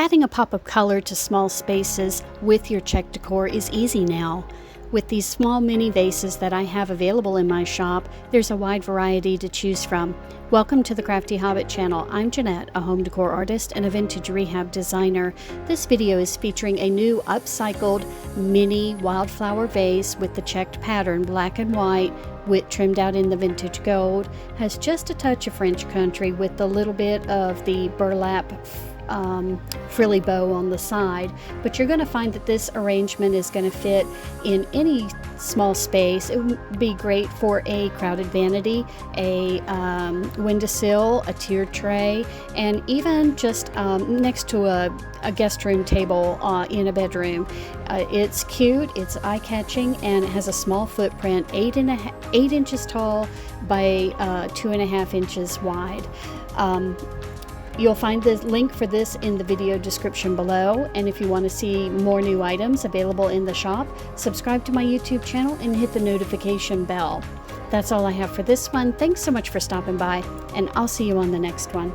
Adding a pop of color to small spaces with your check decor is easy now. With these small mini vases that I have available in my shop, there's a wide variety to choose from. Welcome to the Crafty Hobbit channel. I'm Jeanette, a home decor artist and a vintage rehab designer. This video is featuring a new upcycled mini wildflower vase with the checked pattern, black and white, with trimmed out in the vintage gold. Has just a touch of French country with a little bit of the burlap frilly bow on the side, but you're going to find that this arrangement is going to fit in any small space. It would be great for a crowded vanity, a windowsill, a tiered tray, and even just next to a guest room table in a bedroom. It's cute, it's eye-catching, and it has a small footprint, 8 inches tall by 2.5 inches wide. You'll find the link for this in the video description below, and if you want to see more new items available in the shop, subscribe to my YouTube channel and hit the notification bell. That's all I have for this one. Thanks so much for stopping by, and I'll see you on the next one.